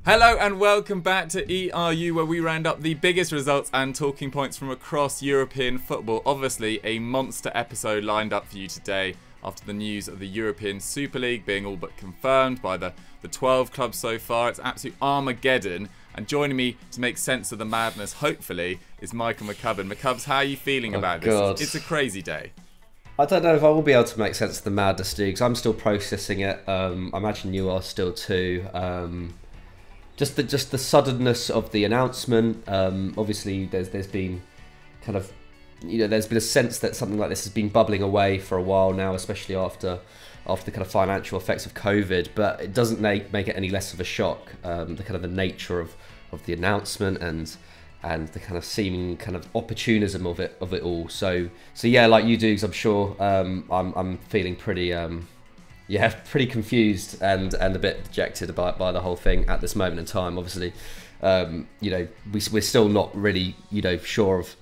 Hello and welcome back to ERU, where we round up the biggest results and talking points from across European football. Obviously a monster episode lined up for you today after the news of the European Super League being all but confirmed by the 12 clubs so far. It's absolute Armageddon, and joining me to make sense of the madness, hopefully, is Michael McCubbin. McCubbs, how are you feeling about this? It's a crazy day. I don't know if I will be able to make sense of the madness, Dukes. I'm still processing it. I imagine you are still too. Just the suddenness of the announcement. Obviously, there's been kind of, there's been a sense that something like this has been bubbling away for a while now, especially after the kind of financial effects of COVID. But it doesn't make it any less of a shock. The kind of the nature of the announcement and the kind of seeming kind of opportunism of it all. So yeah, like you do, I'm sure I'm feeling pretty pretty confused and a bit dejected by the whole thing at this moment in time. Obviously, we're still not really sure of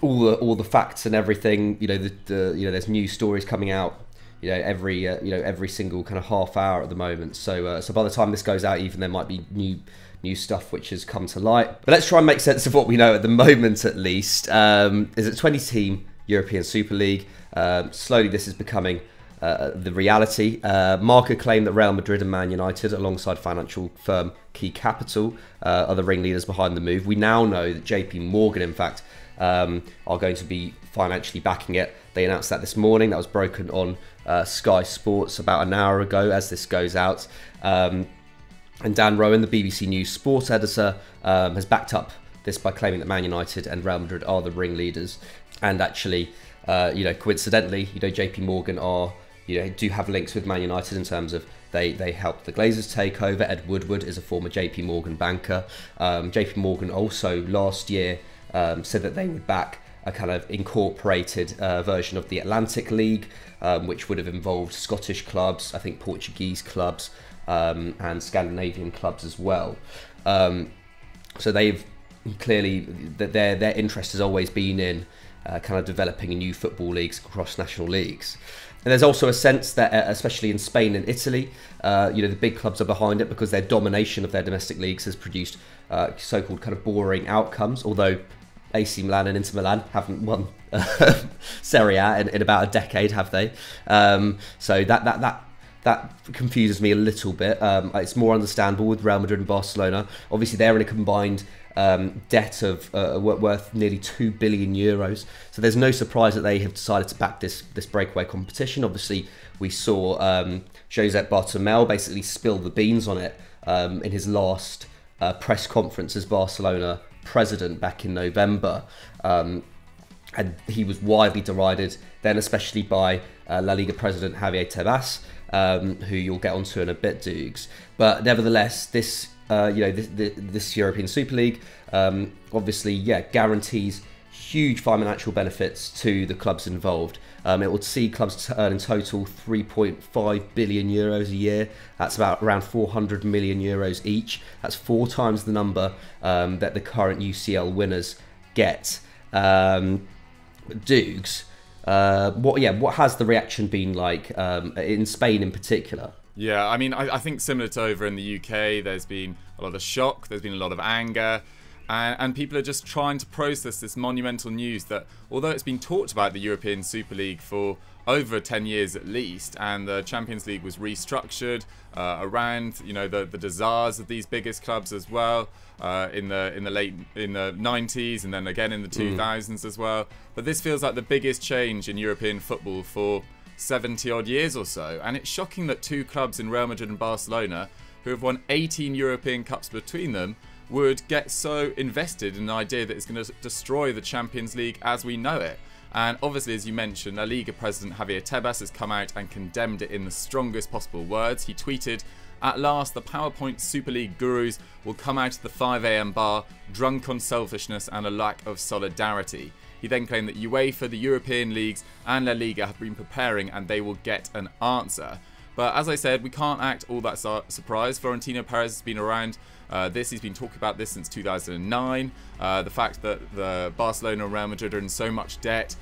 all the facts and everything. There's new stories coming out every single kind of half hour at the moment. So by the time this goes out, even there might be new stuff which has come to light. But let's try and make sense of what we know at the moment, at least. There's a 20-team European Super League. Slowly this is becoming the reality. Marca claimed that Real Madrid and Man United, alongside financial firm Key Capital, are the ringleaders behind the move. We now know that JP Morgan, in fact, are going to be financially backing it. They announced that this morning. That was broken on Sky Sports about an hour ago as this goes out. And Dan Rowan, the BBC News sports editor, has backed up this by claiming that Man United and Real Madrid are the ringleaders. And actually, coincidentally, JP Morgan do have links with Man United in terms of they helped the Glazers take over. Ed Woodward is a former JP Morgan banker. JP Morgan also last year said that they would back a kind of incorporated version of the Atlantic League, which would have involved Scottish clubs, I think Portuguese clubs, and Scandinavian clubs as well. So they've clearly, their interest has always been in kind of developing new football leagues across national leagues. And there's also a sense that, especially in Spain and Italy, the big clubs are behind it because their domination of their domestic leagues has produced so-called kind of boring outcomes, although AC Milan and Inter Milan haven't won Serie A in about a decade, have they? So that confuses me a little bit. It's more understandable with Real Madrid and Barcelona. Obviously, they're in a combined debt of worth nearly €2 billion. So there's no surprise that they have decided to back this breakaway competition. Obviously, we saw Josep Bartomeu basically spill the beans on it in his last press conference as Barcelona president back in November. And he was widely derided then, especially by La Liga President Javier Tebas, who you'll get onto in a bit, Dukes. But nevertheless, this European Super League obviously guarantees huge financial benefits to the clubs involved. It will see clubs earn in total €3.5 billion a year. That's about around €400 million each. That's 4 times the number that the current UCL winners get. Dukes, what has the reaction been like in Spain in particular? Yeah, I mean, I think similar to over in the UK, there's been a lot of shock, there's been a lot of anger, and people are just trying to process this monumental news that, although it's been talked about the European Super League for over 10 years at least, and the Champions League was restructured around the desires of these biggest clubs as well in the 90s and then again in the 2000s as well. But this feels like the biggest change in European football for 70 odd years or so, and it's shocking that 2 clubs in Real Madrid and Barcelona, who have won 18 European Cups between them, would get so invested in an idea that it's going to destroy the Champions League as we know it. And obviously, as you mentioned, La Liga President Javier Tebas has come out and condemned it in the strongest possible words. He tweeted, "At last, the PowerPoint Super League gurus will come out of the 5 AM bar drunk on selfishness and a lack of solidarity." He then claimed that UEFA, the European leagues and La Liga have been preparing and they will get an answer. But as I said, we can't act all that surprised. Florentino Perez has been around he's been talking about this since 2009. The fact that the Barcelona and Real Madrid are in so much debt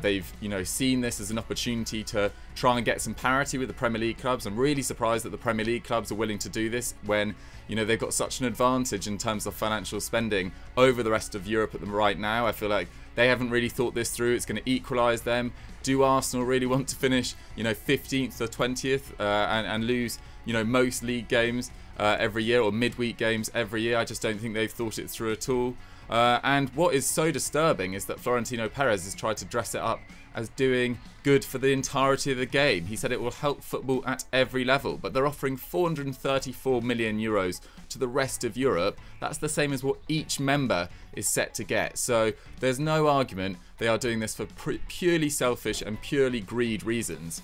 They've, seen this as an opportunity to try and get some parity with the Premier League clubs. I'm really surprised that the Premier League clubs are willing to do this when, they've got such an advantage in terms of financial spending over the rest of Europe at them right now. I feel like they haven't really thought this through. It's going to equalise them. Do Arsenal really want to finish, 15th or 20th and lose, most league games every year, or midweek games every year? I just don't think they've thought it through at all. And what is so disturbing is that Florentino Perez has tried to dress it up as doing good for the entirety of the game. He said it will help football at every level, but they're offering 434 million euros to the rest of Europe. That's the same as what each member is set to get. So there's no argument they are doing this for purely selfish and purely greed reasons.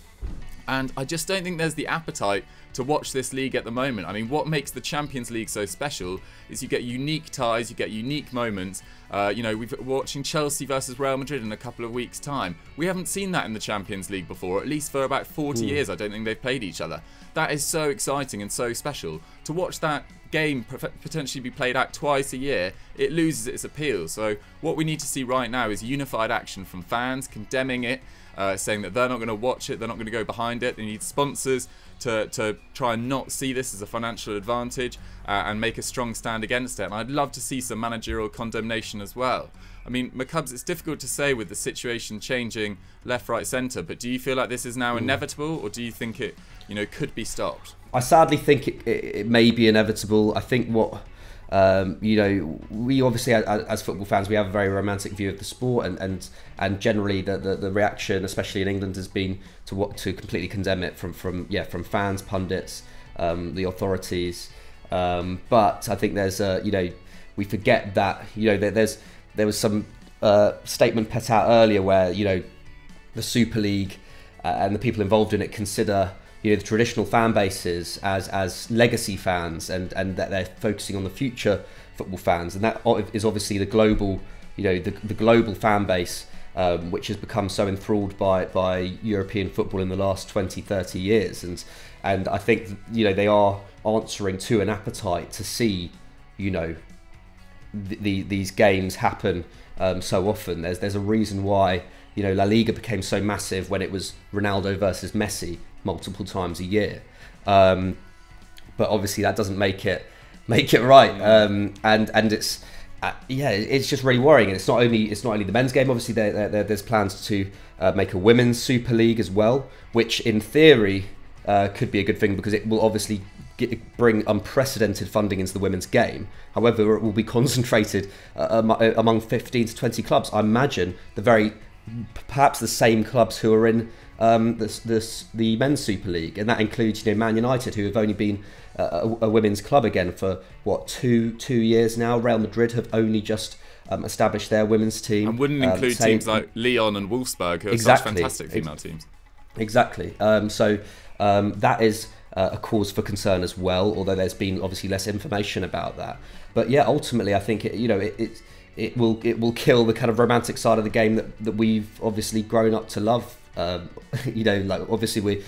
And I just don't think there's the appetite to watch this league at the moment. I mean, what makes the Champions League so special is you get unique ties, you get unique moments. We're watching Chelsea versus Real Madrid in a couple of weeks' time. We haven't seen that in the Champions League before, at least for about 40 years. I don't think they've played each other. That is so exciting and so special. To watch that game potentially be played out twice a year, it loses its appeal. So what we need to see right now is unified action from fans, condemning it, saying that they're not going to watch it, they're not going to go behind it. They need sponsors to try and not see this as a financial advantage and make a strong stand against it. And I'd love to see some managerial condemnation as well. I mean, McCubs, it's difficult to say with the situation changing left, right, centre, but do you feel like this is now inevitable, or do you think it, could be stopped? I sadly think it may be inevitable. I think what we obviously, as football fans, we have a very romantic view of the sport, and generally the reaction, especially in England, has been to completely condemn it from fans, pundits, the authorities. But I think there's we forget that there was some statement put out earlier where the Super League and the people involved in it consider the traditional fan bases as legacy fans, and that they're focusing on the future football fans, and that is obviously the global the global fan base, which has become so enthralled by European football in the last 20-30 years, and I think they are answering to an appetite to see these games happen so often. There's a reason why La Liga became so massive when it was Ronaldo versus Messi multiple times a year, but obviously that doesn't make it right, and it's just really worrying. And it's not only the men's game. Obviously there's plans to make a women's Super League as well, which in theory could be a good thing, because it will obviously bring unprecedented funding into the women's game. However, it will be concentrated among 15 to 20 clubs. I imagine perhaps the same clubs who are in the men's Super League, and that includes Man United, who have only been a women's club again for two years now. Real Madrid have only just established their women's team, and wouldn't include teams like Lyon and Wolfsburg, who are such fantastic female teams. Exactly. So that is a cause for concern as well, although there's been obviously less information about that. But yeah, ultimately I think it will kill the kind of romantic side of the game that we've obviously grown up to love. Obviously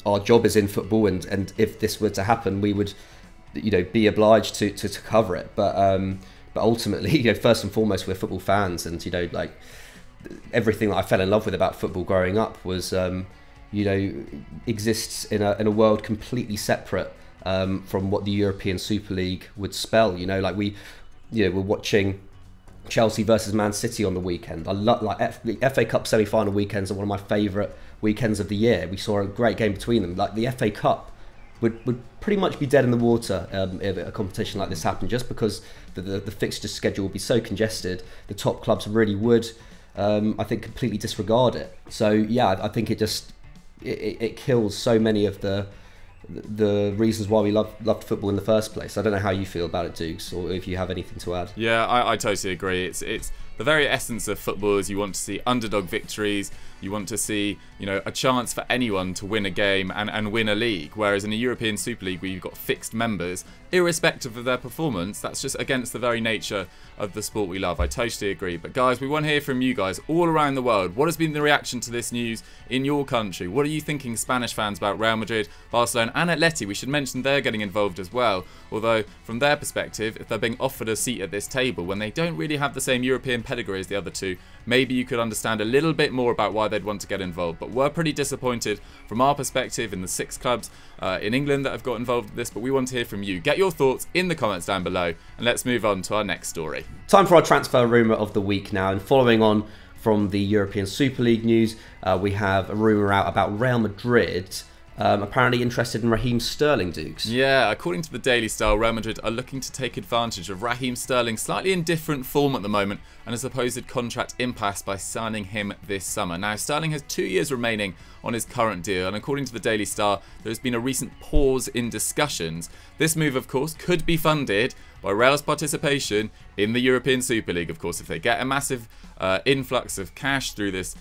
our job is in football, and if this were to happen, we would be obliged to cover it. But ultimately, first and foremost, we're football fans, and everything that I fell in love with about football growing up was exists in a world completely separate from what the European Super League would spell. We're watching Chelsea versus Man City on the weekend. I love the FA Cup semi-final weekends are one of my favourite weekends of the year. We saw a great game between them. Like, the FA Cup would pretty much be dead in the water if a competition like this happened, just because the fixture schedule would be so congested. The top clubs really would, I think, completely disregard it. So yeah, I think it kills so many of the reasons why we loved football in the first place. I don't know how you feel about it, Dukes, or if you have anything to add. Yeah, I totally agree. It's the very essence of football is you want to see underdog victories. You want to see, a chance for anyone to win a game and win a league. Whereas in a European Super League where you've got fixed members, irrespective of their performance, that's just against the very nature of the sport we love. I totally agree. But guys, we want to hear from you guys all around the world. What has been the reaction to this news in your country? What are you thinking, Spanish fans, about Real Madrid, Barcelona and Atleti? We should mention they're getting involved as well. Although, from their perspective, if they're being offered a seat at this table when they don't really have the same European pedigree as the other two, maybe you could understand a little bit more about why they'd want to get involved. But we're pretty disappointed from our perspective in the 6 clubs in England that have got involved in this, but we want to hear from you. Get your thoughts in the comments down below, and let's move on to our next story. Time for our transfer rumour of the week now, and following on from the European Super League news, we have a rumour out about Real Madrid apparently interested in Raheem Sterling, Dukes. Yeah, according to the Daily Star, Real Madrid are looking to take advantage of Raheem Sterling's slightly indifferent form at the moment and a supposed contract impasse by signing him this summer. Now, Sterling has 2 years remaining on his current deal, and according to the Daily Star, there has been a recent pause in discussions. This move, of course, could be funded by Real's participation in the European Super League. Of course, if they get a massive influx of cash through this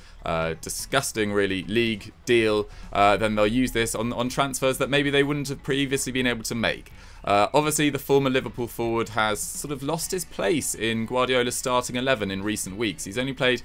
disgusting, really, league deal, then they'll use this on transfers that maybe they wouldn't have previously been able to make. Obviously, the former Liverpool forward has sort of lost his place in Guardiola's starting 11 in recent weeks. He only played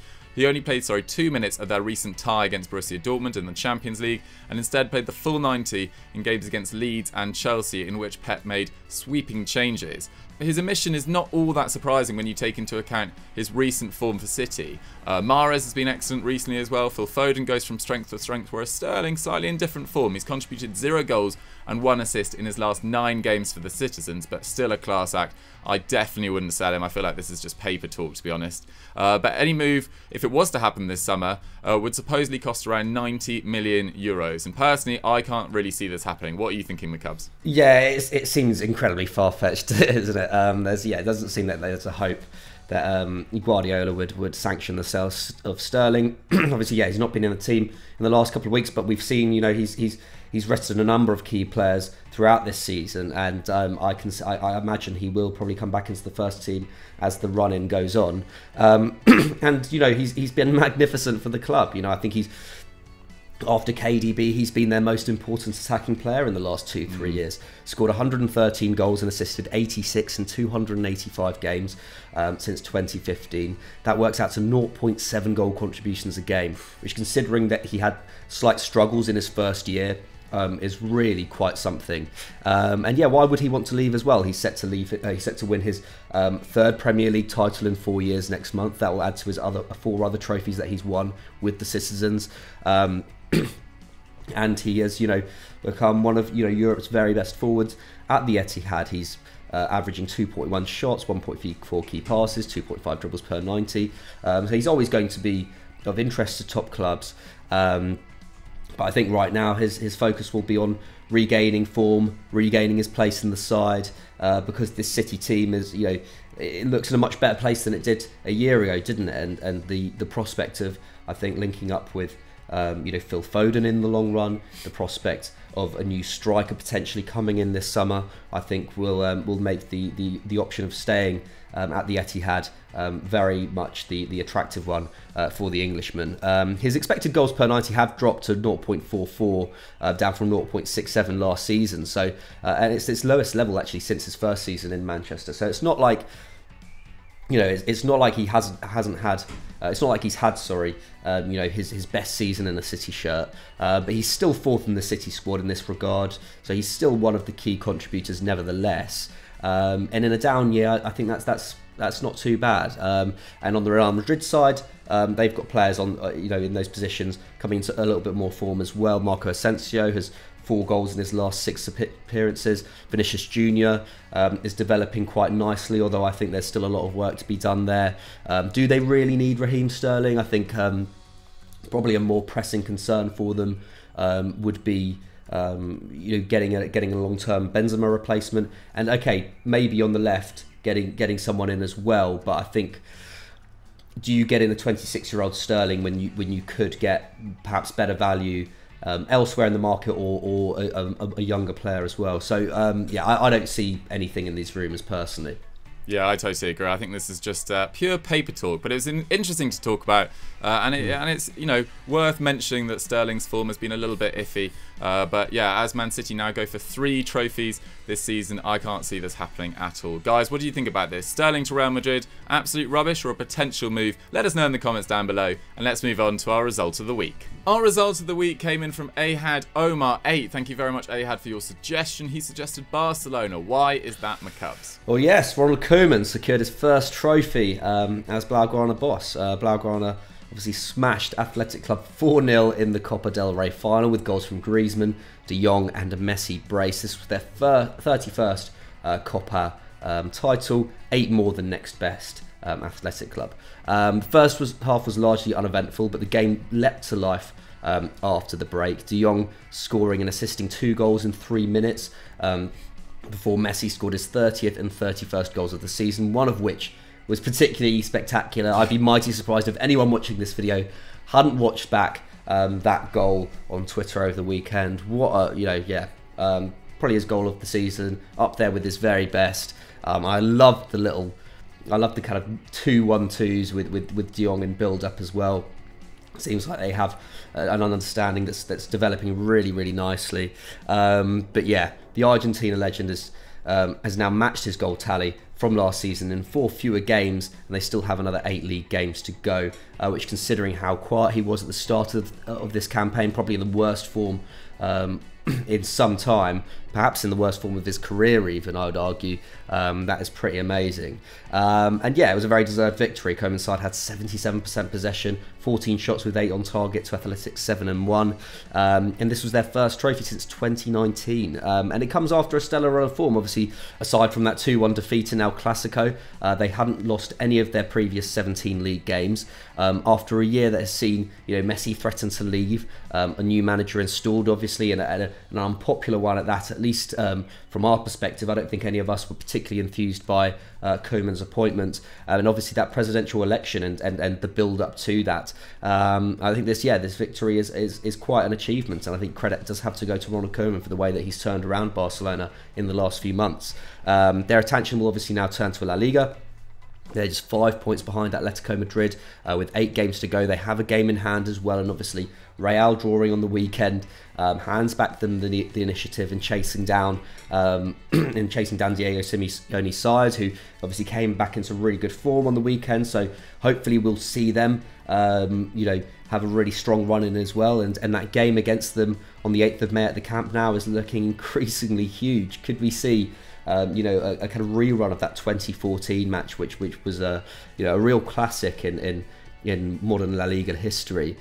2 minutes of their recent tie against Borussia Dortmund in the Champions League, and instead played the full 90 in games against Leeds and Chelsea, in which Pep made sweeping changes. His omission is not all that surprising when you take into account his recent form for City. Mahrez has been excellent recently as well. Phil Foden goes from strength to strength, whereas Sterling slightly in different form. He's contributed 0 goals and 1 assist in his last 9 games for the Citizens, but still a class act. I definitely wouldn't sell him. I feel like this is just paper talk, to be honest. But any move, if it was to happen this summer, would supposedly cost around 90 million euros. And personally, I can't really see this happening. What are you thinking, McCubs? Yeah, it seems incredibly far-fetched, isn't it? It doesn't seem that there's a hope that Guardiola would sanction the sale of Sterling. Obviously, yeah, he's not been in the team in the last couple of weeks, but we've seen, he's rested a number of key players throughout this season, and I imagine he will probably come back into the first team as the run-in goes on. And he's been magnificent for the club. I think after KDB, he's been their most important attacking player in the last 2-3 years. Scored 113 goals and assisted 86 in 285 games since 2015. That works out to 0.7 goal contributions a game, which, considering that he had slight struggles in his first year, is really quite something. And yeah, why would he want to leave as well? He's set to leave. He's set to win his 3rd Premier League title in 4 years next month. That will add to his 4 other trophies that he's won with the Citizens. And he has, become one of Europe's very best forwards at the Etihad. He's averaging 2.1 shots, 1.4 key passes, 2.5 dribbles per 90. So he's always going to be of interest to top clubs. But I think right now his focus will be on regaining form, regaining his place in the side, because this City team is, it looks in a much better place than it did a year ago, didn't it? And the prospect of, I think, linking up with Phil Foden in the long run, the prospect of a new striker potentially coming in this summer, I think will make the option of staying at the Etihad very much the attractive one for the Englishman. His expected goals per 90 have dropped to 0.44, down from 0.67 last season. So and it's its lowest level actually since his first season in Manchester. So it's not like, it's not like he hasn't had. It's not like he's had, his best season in a City shirt. But he's still 4th in the City squad in this regard. So he's still one of the key contributors, nevertheless. And in a down year, I think that's not too bad. And on the Real Madrid side, they've got players on in those positions coming into a little bit more form as well. Marco Asensio has 4 goals in his last 6 appearances. Vinicius Jr. Is developing quite nicely, although I think there's still a lot of work to be done there. Do they really need Raheem Sterling? I think probably a more pressing concern for them would be getting a long-term Benzema replacement, and okay, maybe on the left getting someone in as well. But I think, do you get in a 26-year-old Sterling when you could get perhaps better value elsewhere in the market, or a younger player as well? So yeah, I don't see anything in these rumours personally. Yeah, I totally agree. I think this is just pure paper talk, but it was interesting to talk about, and it's worth mentioning that Sterling's form has been a little bit iffy. But yeah, as Man City now go for 3 trophies this season, I can't see this happening at all. Guys, what do you think about this? Sterling to Real Madrid, absolute rubbish or a potential move? Let us know in the comments down below, and let's move on to our result of the week. Our result of the week came in from Ahad Omar 8. Thank you very much, Ahad, for your suggestion. He suggested Barcelona. Why is that, McCubs? Well, yes, Ronald Koeman secured his first trophy as Blaugrana boss. Blaugrana obviously smashed Athletic Club 4-0 in the Copa del Rey final with goals from Griezmann, De Jong and a Messi brace. This was their 31st Copa title, 8 more than next best Athletic Club. The first half was largely uneventful, but the game leapt to life after the break. De Jong scoring and assisting 2 goals in 3 minutes before Messi scored his 30th and 31st goals of the season, one of which was particularly spectacular. I'd be mighty surprised if anyone watching this video hadn't watched back that goal on Twitter over the weekend. What a, probably his goal of the season, up there with his very best. I love the kind of 2-1-2s with De Jong in build up as well. Seems like they have an understanding that's developing really, really nicely. But yeah, the Argentina legend has now matched his goal tally from last season in 4 fewer games, and they still have another 8 league games to go, which, considering how quiet he was at the start of this campaign, probably in the worst form in some time, perhaps in the worst form of his career even, I would argue. That is pretty amazing. And yeah, it was a very deserved victory. Koeman's side had 77% possession, 14 shots with 8 on target to Athletic's 7 and 1. And this was their first trophy since 2019. And it comes after a stellar run of form. Obviously, aside from that 2-1 defeat in El Clasico, they hadn't lost any of their previous 17 league games. After a year that has seen Messi threaten to leave, a new manager installed, obviously, and an unpopular one at that, at least from our perspective. I don't think any of us were particularly enthused by Koeman's appointment, and obviously that presidential election and the build up to that. I think this victory is quite an achievement, and I think credit does have to go to Ronald Koeman for the way that he's turned around Barcelona in the last few months. Their attention will obviously now turn to La Liga. They're just 5 points behind Atletico Madrid with 8 games to go. They have a game in hand as well, and obviously Real drawing on the weekend hands back them the initiative in chasing down Diego Simeone's side, who obviously came back into really good form on the weekend. So hopefully we'll see them have a really strong run in as well, and that game against them on the 8th of May at the Camp Nou is looking increasingly huge. Could we see a kind of rerun of that 2014 match, which was a real classic in modern La Liga history?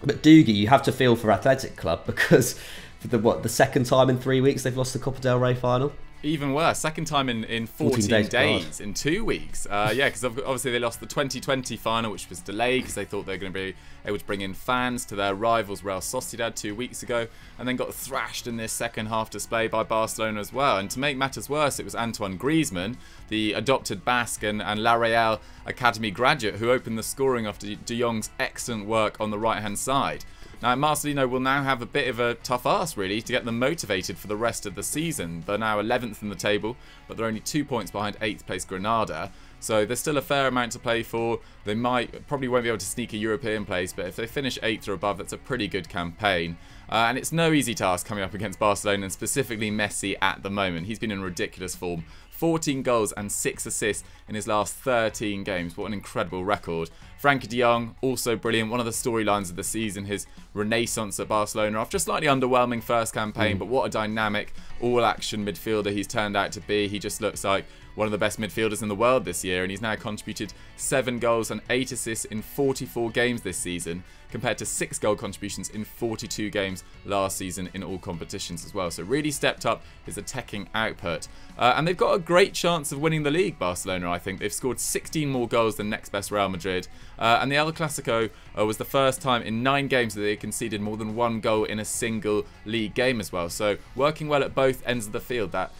But Dougie, you have to feel for Athletic Club, because for the second time in 3 weeks they've lost the Copa del Rey final. Even worse, second time in 14 days in 2 weeks. Because obviously they lost the 2020 final, which was delayed because they thought they were going to be able to bring in fans to their rivals Real Sociedad 2 weeks ago, and then got thrashed in this second half display by Barcelona as well. And to make matters worse, it was Antoine Griezmann, the adopted Basque and La Real Academy graduate, who opened the scoring after De Jong's excellent work on the right-hand side. Now, Marcelino will now have a bit of a tough ask, really, to get them motivated for the rest of the season. They're now 11th in the table, but they're only 2 points behind 8th place Granada. So there's still a fair amount to play for. They probably won't be able to sneak a European place, but if they finish 8th or above, that's a pretty good campaign. And it's no easy task coming up against Barcelona, and specifically Messi at the moment. He's been in ridiculous form. 14 goals and 6 assists in his last 13 games. What an incredible record. Frankie de Jong, also brilliant. One of the storylines of the season, his renaissance at Barcelona after a slightly underwhelming first campaign, but what a dynamic, all-action midfielder he's turned out to be. He just looks like one of the best midfielders in the world this year, and he's now contributed 7 goals and 8 assists in 44 games this season, compared to 6 goal contributions in 42 games last season in all competitions as well. So really stepped up his attacking output. And they've got a great chance of winning the league, Barcelona, I think. They've scored 16 more goals than next best Real Madrid. And the El Clasico was the first time in 9 games that they conceded more than 1 goal in a single league game as well. So working well at both ends of the field. That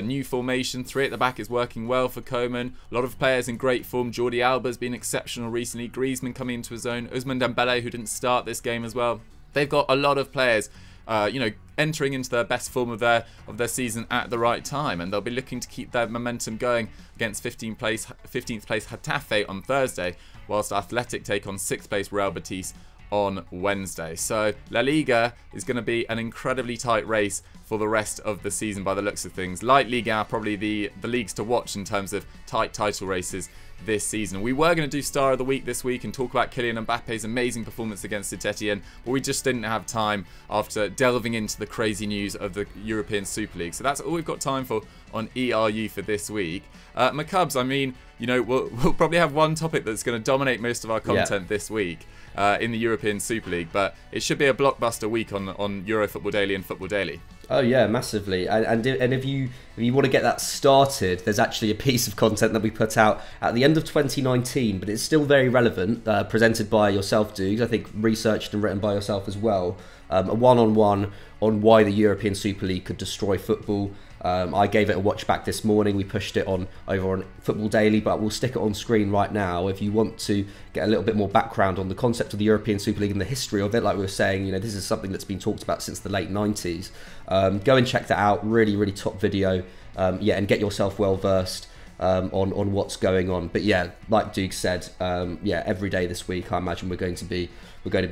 new formation, 3 at the back, is working well for Koeman. A lot of players in great form. Jordi Alba's been exceptional recently. Griezmann coming into his own. Ousmane Dembele, who didn't start this game as well. They've got a lot of players entering into their best form of their season at the right time, and they'll be looking to keep their momentum going against 15th place Getafe on Thursday, whilst Athletic take on 6th place Real Betis on Wednesday. So La Liga is going to be an incredibly tight race for the rest of the season by the looks of things. Like Liga, probably the leagues to watch in terms of tight title races this season. We were going to do Star of the Week this week and talk about Kylian Mbappe's amazing performance against Saint Etienne, but we just didn't have time after delving into the crazy news of the European Super League. So that's all we've got time for on ERU for this week. McCubs, I mean, you know, we'll probably have one topic that's going to dominate most of our content this week in the European Super League, but it should be a blockbuster week on Euro Football Daily and Football Daily. Oh yeah, massively. And if you want to get that started, there's actually a piece of content that we put out at the end of 2019, but it's still very relevant, presented by yourself, Dougs, I think researched and written by yourself as well. A one-on-one on why the European Super League could destroy football. I gave it a watch back this morning. We pushed it over on Football Daily, but we'll stick it on screen right now. If you want to get a little bit more background on the concept of the European Super League and the history of it, like we were saying, you know, this is something that's been talked about since the late 90s. Go and check that out. Really, really top video. Yeah, and get yourself well versed on what's going on. But yeah, like Duke said, yeah, every day this week, I imagine we're going to be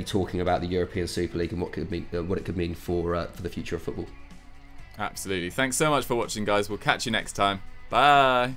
talking about the European Super League and what it could mean for the future of football. Absolutely. Thanks so much for watching, guys. We'll catch you next time. Bye.